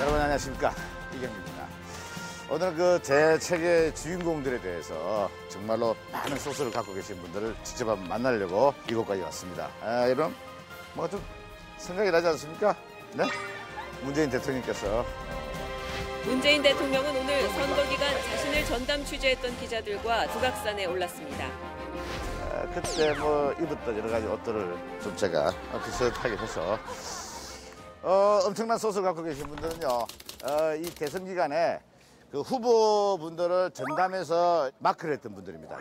여러분 안녕하십니까, 이경규입니다. 오늘 그 제 책의 주인공들에 대해서 정말로 많은 소스를 갖고 계신 분들을 직접 한번 만나려고 이곳까지 왔습니다. 여러분 뭐가 좀 생각이 나지 않습니까? 네? 문재인 대통령께서 문재인 대통령은 오늘 선거 기간 자신을 전담 취재했던 기자들과 두각산에 올랐습니다. 그때 뭐 입었던 여러 가지 옷들을 좀 제가 비슷하게 해서 엄청난 소스를 갖고 계신 분들은요, 이 대선 기간에 그 후보분들을 전담해서 마크를 했던 분들입니다.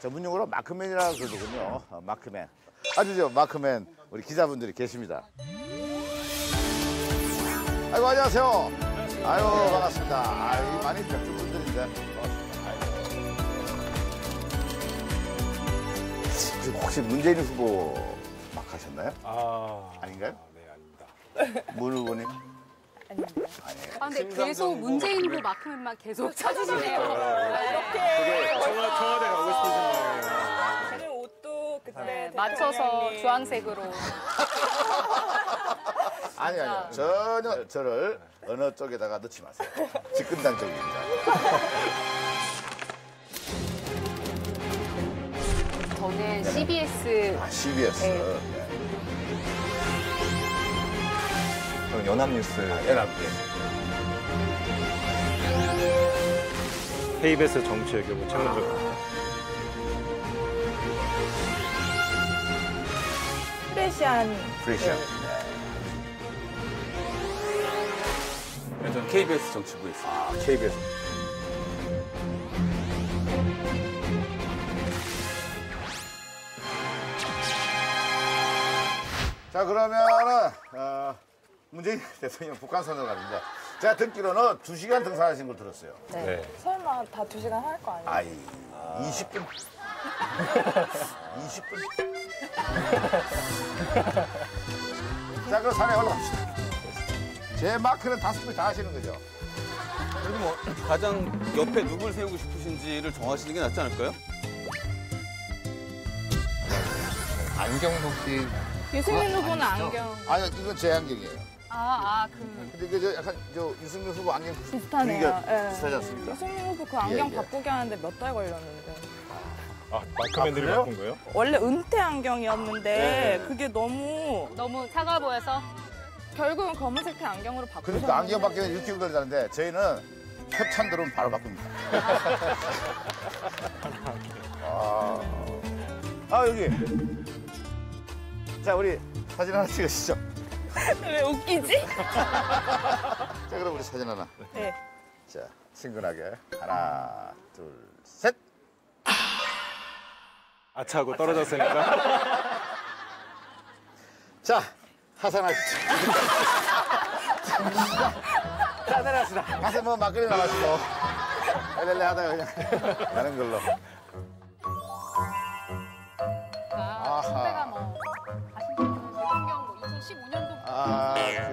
전문용어로 마크맨이라고 그러거든요. 마크맨. 아시죠? 마크맨 우리 기자분들이 계십니다. 아이고 안녕하세요. 아유 반갑습니다. 아유 많이 뵙는 분들인데 반갑습니다. 아이고. 혹시 문재인 후보 막 하셨나요? 아닌가요? 네, 아닙니다. 문 후보님? 아닙니다. 아, 근데 계속 문재인 후보 마크맨만 계속 찾으시네요. 그게 청와대 가고 싶으신 거예요. 저는 옷도 그때 맞춰서 주황색으로. 아니요. 전혀 저를 어느 쪽에다가 넣지 마세요. 집권당 쪽입니다. 저는 CBS. CBS. 네. 저는 연합뉴스. 연합계. KBS 정치의 경우 최문정. 프레시안. 프레시안. 네, 저는 KBS 정치부에 있습니다. KBS. 자, 그러면은, 문재인 대통령 북한선으로 가는데, 제가 듣기로는 2시간 등산하신 걸 들었어요. 네. 설마 다 2시간 할 거 아니에요? 아이, 20분. 20분. 자, 그럼 산에 올라갑시다. 제 마크는 5분 다 하시는 거죠? 그래도 뭐 가장 옆에 누굴 세우고 싶으신지를 정하시는 게 낫지 않을까요? 안경석 씨. 유승민 후보는 안경 아니요, 이건 제 안경이에요. 근데 이게 저 약간 유승민 후보 안경 비슷하네요. 분위기가 비슷하지 않습니까? 유승민 후보 그 안경 예. 바꾸게 하는데 몇 달 걸렸는데. 마크맨들이 그래요? 바꾼 거예요? 원래 은퇴 안경이었는데 네. 그게 너무 차가워 보여서. 결국은 검은색 안경으로 바꾸셨는데. 그러니까 안경 바뀌면 이렇게 걸리는데 저희는 협찬 들어오면 바로 바꿉니다. 여기. 자, 우리 사진 하나 찍으시죠. 왜 웃기지? 자, 그럼 우리 사진 하나. 네. 자, 친근하게. 하나, 둘, 셋. 아차하고 떨어졌으니까. 자, 하산하시죠. 자, 내려갑시다. 가서 뭐 막걸리 나가시고. 렐레 하다가 그냥 가는 걸로. 선배가 뭐 대통령 2015년도. 그래요.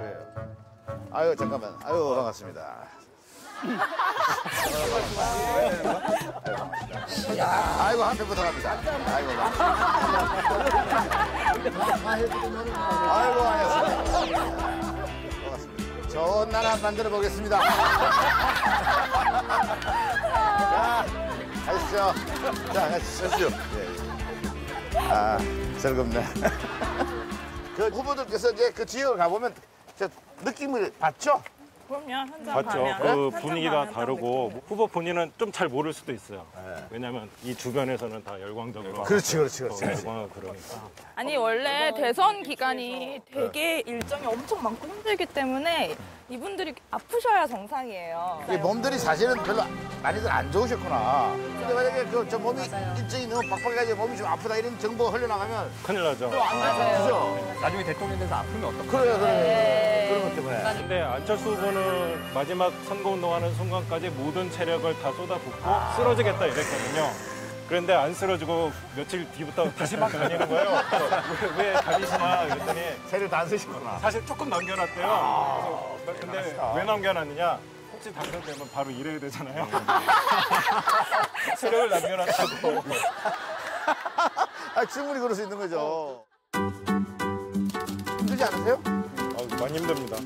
아유, 잠깐만. 아유, 반갑습니다. 아이고, 한 팩부터 갑니다. 아이고, 아이고, 안녕하세요. 반갑습니다. 좋은 날 한번 만들어 보겠습니다. 자, 가시죠. 자, 가시죠. 예. 즐겁네. 그 후보들께서 이제 그 지역을 가보면 저 느낌을 봤죠? 그럼요. 현장 맞죠. 가면. 그 현장 분위기가 가면 딱 다르고 느껴요. 후보 본인은 좀 잘 모를 수도 있어요. 왜냐하면 이 주변에서는 다 열광적으로. 그렇지. 열광하고 그러니까. 아니 원래 대선 기간이 되게 일정이 엄청 많고 힘들기 때문에 이분들이 아프셔야 정상이에요. 이 몸들이 사실은 별로 많이들 안 좋으셨구나. 근데 만약에 저 몸이 일정이 너무 빡빡해가지고 몸이 좀 아프다 이런 정보가 흘러나가면 큰일 나죠. 그죠? 나중에 대통령 돼서 아프면 어떡해? 그래. 그런 것 때문에. 근데 안철수 후보는 마지막 선거운동하는 순간까지 모든 체력을 다 쏟아붓고 쓰러지겠다 이랬거든요. 그런데 안 쓰러지고 며칠 뒤부터 다시 막 다니는 거예요. 왜 다니시나 그랬더니 세를 다 안 쓰시구나. 사실 조금 남겨놨대요. 그래서 근데 왜 남겨놨느냐? 혹시 당선되면 바로 일해야 되잖아요. 체력을 남겨놨다고. 충분히 그럴 수 있는 거죠. 힘들지 않으세요? 많이 힘듭니다.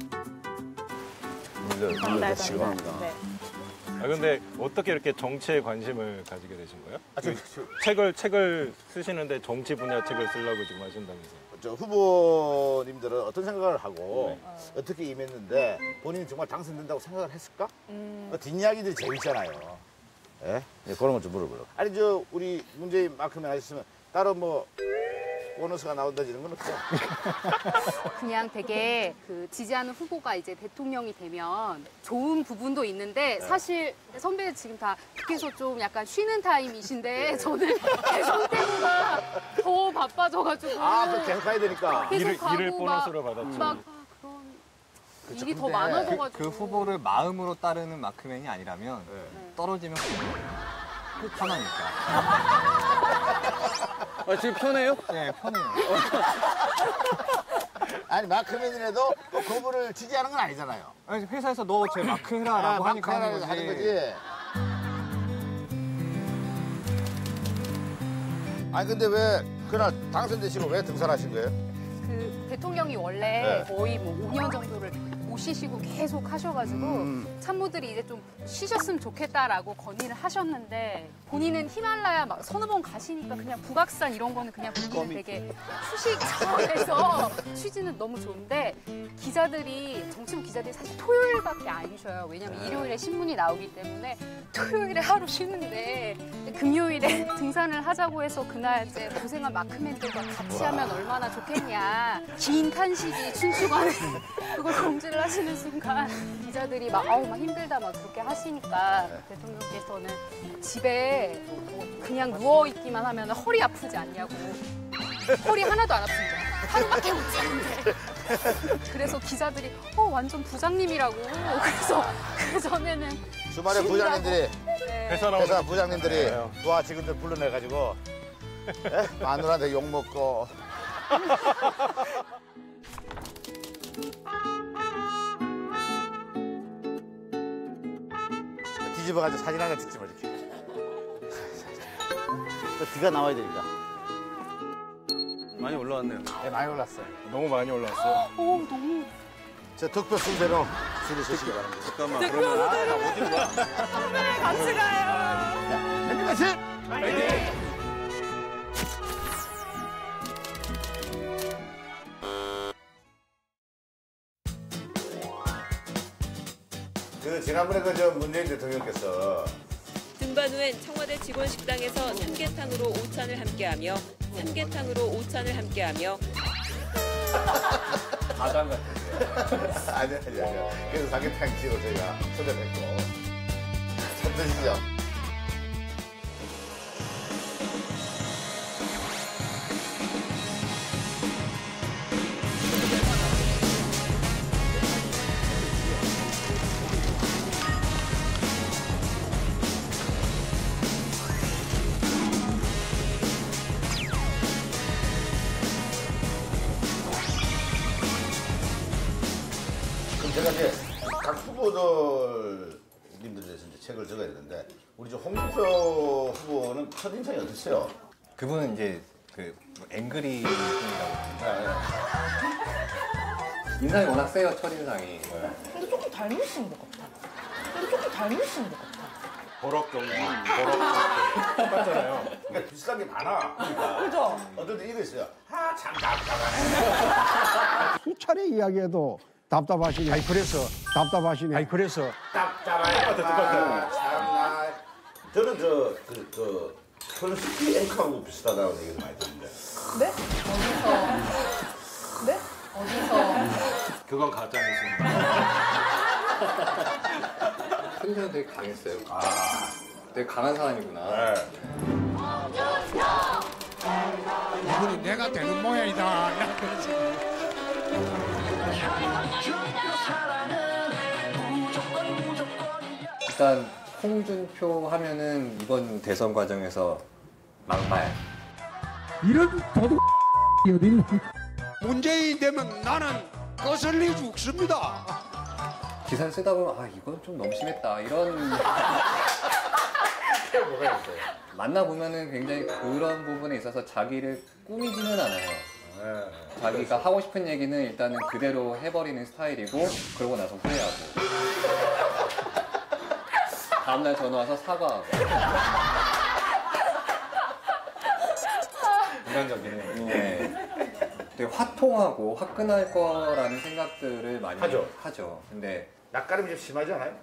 달전당. 네. 아 근데 어떻게 이렇게 정치에 관심을 가지게 되신 거예요? 책을 쓰시는데 정치 분야 책을 쓰려고 지금 하신다면서요? 저 후보님들은 어떤 생각을 하고 어떻게 임했는데 본인이 정말 당선된다고 생각을 했을까? 뒷이야기들이 재밌잖아요. 예? 네, 그런 걸 좀 물어보려고. 아니 저 우리 문재인만큼이나 하셨으면 따로 뭐 보너스가 나온다지 이런 건 없죠? 그냥 되게 그 지지하는 후보가 이제 대통령이 되면 좋은 부분도 있는데 사실 선배 지금 다 밖에서 좀 약간 쉬는 타임이신데 저는 계속 때보다 더 바빠져가지고 아, 그 계속 가야 되니까. 계속 가고 일을 보너스로 막 받았죠. 그런 일이 더 많아져가지고 그 후보를 마음으로 따르는 마크맨이 아니라면 떨어지면 편하니까. 아, 지금 편해요? 네, 편해요. 아니 마크맨이라도 그분을 지지하는 건 아니잖아요. 아니, 회사에서 너 제 마크 해라라고 하니까 하는 거지. 하는 거지. 아니 근데 왜 그날 당선되시고 왜 등산하신 거예요? 그 대통령이 원래 거의 뭐 5년 정도를 못 쉬시고 계속 하셔가지고 참모들이 이제 좀 쉬셨으면 좋겠다라고 건의를 하셨는데 본인은 히말라야 막 서너 번 가시니까 그냥 북악산 이런 거는 그냥 본인은 되게 휴식 차원에서 취지는 너무 좋은데 기자들이 정치부 기자들이 사실 토요일밖에 안 쉬어요. 왜냐면 일요일에 신문이 나오기 때문에 토요일에 하루 쉬는데 금요일에 등산을 하자고 해서 그날 이제 고생한 마크맨들과 같이 하면 얼마나 좋겠냐. 긴 탄식이 춘추관에 그걸 공지를 하시는 순간 기자들이 막 아우 막 힘들다 막 그렇게 하시니까 대통령께서는 집에 뭐 그냥 누워 있기만 하면 허리 아프지 않냐고. 허리 하나도 안 아픈데 하루밖에 못 자는데. 그래서 기자들이 완전 부장님이라고. 그래서 그 전에는 주말에 부장님들이 회사 부장님들이 와 직원들 불러내가지고 마누라한테 욕 먹고. 뒤집어가지고 사진 하나 찍지 마 이렇게. 또 뒤가 나와야 되니까. 많이 올라왔네요. 네, 많이 올랐어요. 너무 많이 올라왔어요. 너무 저 득표 순대로 줄을 서시기 바랍니다. 잠깐만, 그러면 나 어디로 가? 선배랑 같이 가요. 햇빛 같이! 그 지난번에 저 문재인 대통령께서 등반 후엔 청와대 직원 식당에서 삼계탕으로 오찬을 함께하며 삼계탕으로 오찬을 함께하며 가장 같은. 아니. 그래서 삼계탕 집을 저희가 초대했고 참 드시죠. 제가 이제 각 후보들님들에 대해서 이제 책을 적어야 되는데 우리 저 홍준표 후보는 첫인상이 어땠어요? 그분은 이제 그 앵그리 분이라고. 인상이 워낙 세요, 첫인상이. 근데 조금 닮으신 것 같아. 버럭 경기, 똑같잖아요. 그러니까 비슷한 게 많아. 그러니까. 그죠? 어떨 때 이거 있어요. 참 답답하네. 수차례 이야기해도 답답하시네. 아니 그래서 답답하시네. 아니 그래서 답답해. 똑같아요. 참나. 저는 그 손스키 앵커하고 비슷하다고 얘기를 많이 듣는데. 네? 어디서? 그건 가짜뉴스입니다. 컨디션 되게 강했어요. 되게 강한 사람이구나. 이분이 내가 되는 모양이다. 일단 홍준표 하면은 이번 대선 과정에서 막말. 이런 도둑 어딨나? 문재인 되면 나는 거슬리 죽습니다. 기사를 쓰다 보면 이건 좀 너무 심했다 이런 만나보면은 굉장히 그런 부분에 있어서 자기를 꾸미지는 않아요. 자기가 하고 싶은 얘기는 일단은 그대로 해버리는 스타일이고 그러고 나서 후회하고 다음날 전화 와서 사과하고. 인간적이네요. 네. 되게 화통하고 화끈할 거라는 생각들을 많이 하죠. 근데 낯가림이 좀 심하지 않아요?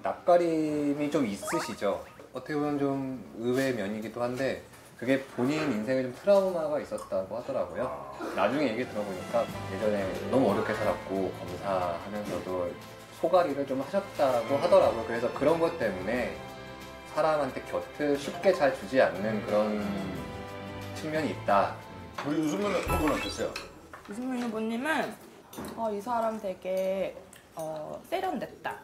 낯가림이 좀 있으시죠. 어떻게 보면 좀 의외의 면이기도 한데 그게 본인 인생에 좀 트라우마가 있었다고 하더라고요. 나중에 얘기 들어보니까 예전에 너무 어렵게 살았고 검사하면서도 소가리를 좀 하셨다고 하더라고요. 그래서 그런 것 때문에 사람한테 곁을 쉽게 잘 주지 않는 그런 측면이 있다. 우리 유승민 후보는 어땠어요? 유승민 후보님은 이 사람 되게 세련됐다.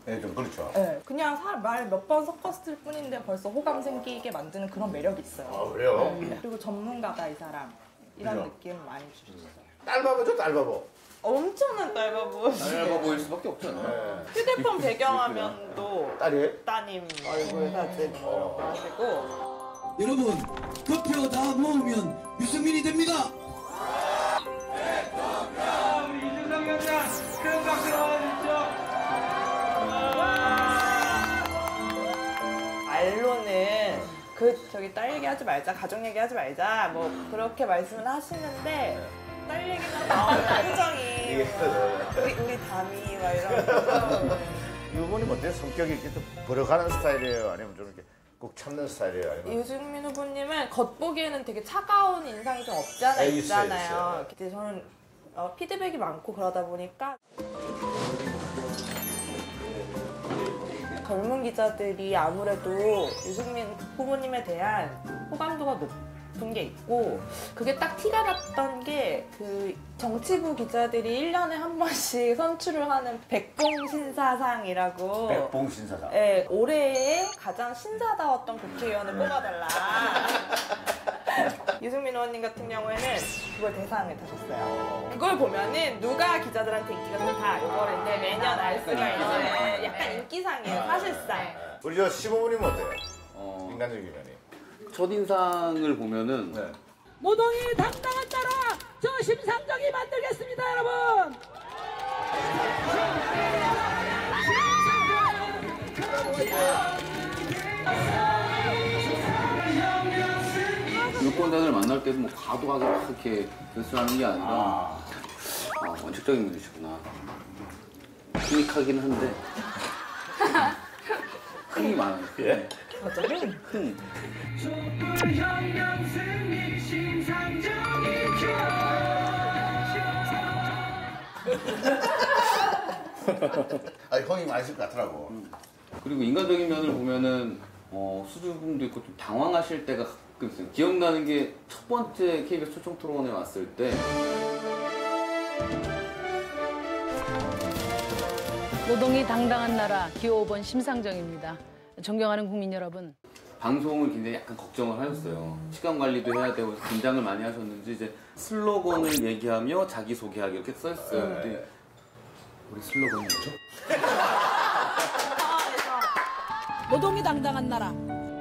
네, 좀 그렇죠. 네, 그냥 말 몇 번 섞었을 뿐인데 벌써 호감 생기게 만드는 그런 매력이 있어요. 아, 그래요? 네, 그리고 전문가다 이 사람. 이런 그죠? 느낌 많이 주셨어요. 딸바보죠, 딸바보. 엄청난 딸바보. 짧아 보일 수밖에 없잖아요. 휴대폰 배경화면도 딸이에요? 따님 얼굴 사진 이런 거 하시고. 여러분, 그 표 다 모으면 유승민이 됩니다. 우리 이준석 위원장 큰 박수로 와주십시오. 말로는 저기 딸 얘기하지 말자, 가족 얘기하지 말자, 뭐 그렇게 말씀을 하시는데 딸 얘기만 나오는 표정이 우리 담이 막 이런. 이분이 어때요? 성격이 이렇게 좀 버럭하는 스타일이에요? 아니면 좀 이렇게 꼭 참는 스타일이에요? 아니면 유승민 후보님은 겉보기에는 되게 차가운 인상이 좀 없지 않아 있잖아요. 근데 저는 피드백이 많고 그러다 보니까 젊은 기자들이 아무래도 유승민 후보님에 대한 호감도가 높은 게 있고 그게 딱 티가 났던 게 그 정치부 기자들이 1년에 한 번씩 선출을 하는 백봉신사상이라고. 백봉신사상. 네, 올해의 가장 신사다웠던 국회의원을 뽑아달라. 유승민 의원님 같은 경우에는 그걸 대상을 타셨어요. 그걸 보면은 누가 기자들한테 인기가 좋다 이거를 이제 매년 알 수가 있는 약간 인기상이에요, 사실상. 우리 저 시부모님 어때요? 인간적인 면이. 첫인상을 보면은 모동이 당당한 나라 저 심상정이 만들겠습니다, 여러분. 유권자들 만날 때도 뭐 과도하게 막 그렇게 연출하는 게 아니라 원칙적인 분이시구나. 희닉하긴 한데 흥이 많아요. 예? 맞아, 흥. 아니, 형이 많으실 것 같더라고. 그리고 인간적인 면을 보면은 수줍음도 있고 좀 당황하실 때가 가끔 있어요. 기억나는 게 첫 번째 KBS 초청 토론에 왔을 때 노동이 당당한 나라 기호 5번 심상정입니다. 존경하는 국민 여러분. 방송을 굉장히 약간 걱정을 하셨어요. 시간 관리도 해야 되고 긴장을 많이 하셨는지 이제 슬로건을 얘기하며 자기소개하기 이렇게 써있어요. 근데 우리 슬로건이 뭐죠? 노동이 당당한 나라.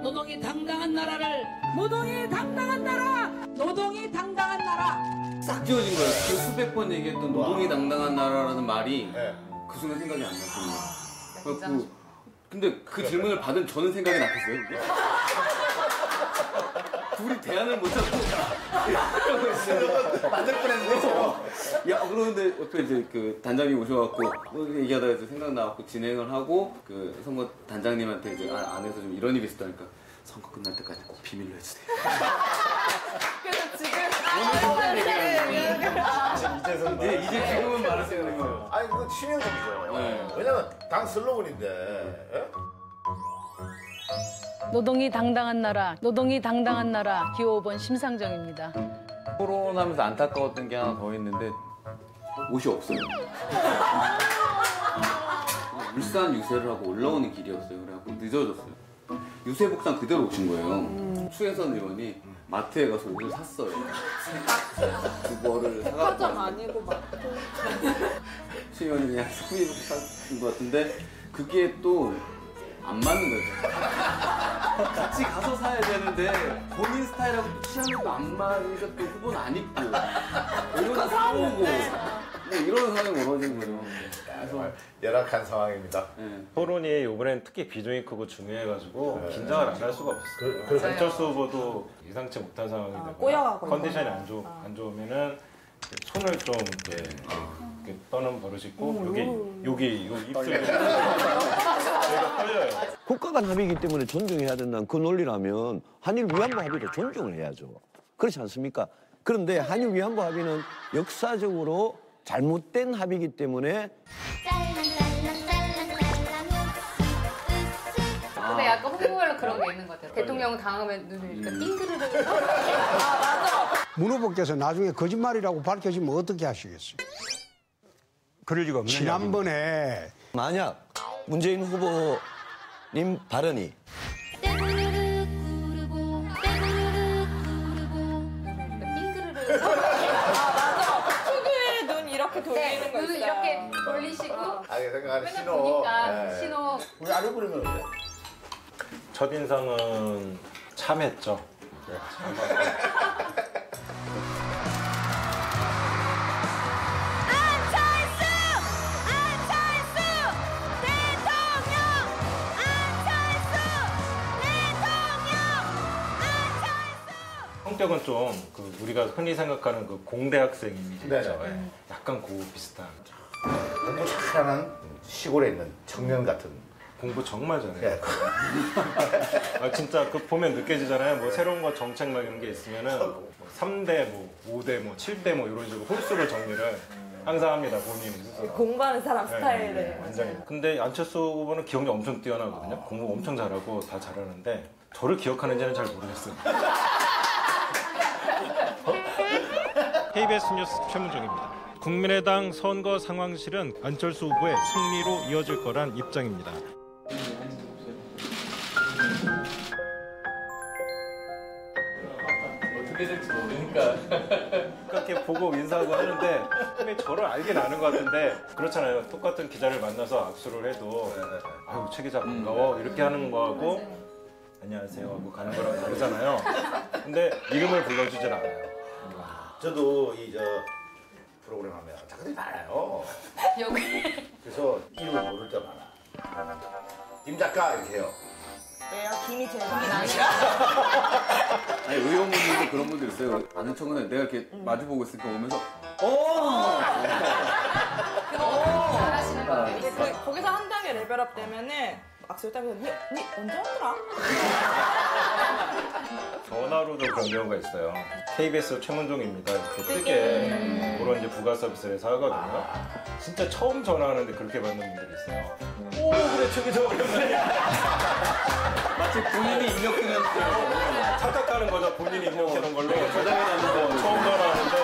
노동이 당당한 나라를 노동이 당당한 나라. 노동이 당당한 나라. 싹 지워진 거예요. 그 수백 번 얘기했던 노동이 당당한 나라라는 말이 그 순간 생각이 안 났거든요. 그래갖고 근데 그 질문을 받은 저는 생각이 났겠어요. 그게? 둘이 대안을 못 잡고 이러고 있어요. 맞을 뻔했는데. 야 그러는데 옆에 이제 그 단장님 오셔갖고 얘기하다가 이제 생각나갖고 진행을 하고 그 선거 단장님한테 이제 안에서 좀 이런 일이 있었다니까 선거 끝날 때까지 꼭 비밀로 해주세요. 그래서 지금 이제 지금은 말할 수 있는 거예요. 아니, 그건 치명적이죠. 네. 왜냐면 당 슬로건인데. 예? 노동이 당당한 나라. 노동이 당당한 나라 기호 5번 심상정입니다. 토론하면서 안타까웠던 게 하나 더 있는데 옷이 없어요. 울산 유세를 하고 올라오는 길이었어요. 그래갖고 늦어졌어요. 유세 복장 그대로 오신 거예요. 추혜선 의원이 마트에 가서 옷을 샀어요. 그거를 사갖고 화장 아니고 마트. 추 의원이 그냥 스쿠이 샀던 것 같은데 그게 또 안 맞는 거죠. 같이 가서 사야 되는데 본인 스타일하고 또 취향도 안 맞으니까 또 후보는 안 입고 이러다 사오고 뭐 이런 상황이 벌어진 거죠. 정말 열악한 상황입니다. 토론이 이번엔 특히 비중이 크고 중요해가지고 긴장을 안 할 수가 없었어요. 안철수 후보도 예상치 못한 상황이 되고 꼬여가고 컨디션이 안 좋으면은 손을 좀 이렇게 떠는 버릇이 있고 여기 입술 여기가 떨려요. 국가 간 합의이기 때문에 존중해야 된다는 그 논리라면 한일 위안부 합의도 존중을 해야죠. 그렇지 않습니까? 그런데 한일 위안부 합의는 역사적으로 잘못된 합의이기 때문에 근데 약간 홍보별로 그런 게 있는 것 같아요. 대통령은 당하면 눈을 이렇게 띵그르르. 문 후보께서 나중에 거짓말이라고 밝혀지면 어떻게 하시겠어요? 그럴 리가 없는 지난번에 만약 문재인 후보님 발언이 특유의 눈 이렇게 돌리는 거 눈을 있어요. 이렇게 돌리시고 생각하는 맨날 신호. 보니까 신호. 우리 아래 부르면 어때? 첫인상은 참했죠. 성격은 좀 우리가 흔히 생각하는 그 공대 학생 이미지 있죠. 네네. 약간 그 비슷한. 공부 잘하는 시골에 있는 청년 같은. 공부 정말 잘해요. 예. 아, 진짜 그 보면 느껴지잖아요. 뭐 새로운 거 정책 막 이런 게 있으면은 뭐 3대, 뭐 5대, 뭐 7대 뭐 이런 식으로 홀수를 정리를 항상 합니다. 본인이 스스로. 공부하는 사람 스타일을. 완전히. 근데 안철수 후보는 기억력 엄청 뛰어나거든요. 공부 엄청 잘하고 다 잘하는데 저를 기억하는지는 잘 모르겠어요. KBS 뉴스 최문정입니다. 국민의당 선거 상황실은 안철수 후보의 승리로 이어질 거란 입장입니다. 어떻게 될지 모르니까. 그렇게 보고 인사하고 하는데 분명히 저를 알긴 아는 것 같은데 그렇잖아요. 똑같은 기자를 만나서 악수를 해도 아유 최 기자 반가워 이렇게 하는 거하고 안녕하세요 하고 가는 거랑 다르잖아요. 근데 이름을 불러주질 않아요. 저도 이 프로그램 하면 작가들이 많아요. 여기. 그래서 이름을 모를 때 많아. 김 작가 이렇게 해요. 왜요? 김이 제일 많이 나요. 아니 의원분들도 그런 분들 있어요. 아는 척은 내가 이렇게 마주보고 있으니까 오면서 잘하시는 거 이제 거기서 한 단계 레벨업 되면은 악수를 따면서 니 언제 왔더라? 전화로도 그런 경우가 있어요. KBS 최문종입니다. 이렇게 뜨게 그런 이제 부가 서비스를 해서 하거든요. 진짜 처음 전화하는데 그렇게 받는 분들이 있어요. 오 그래 최 기자 오랜만이야. 마치 본인이 입력되는 착각하는 거죠. 본인이 입력하는 걸로 저장해놨는 거 처음 전화하는데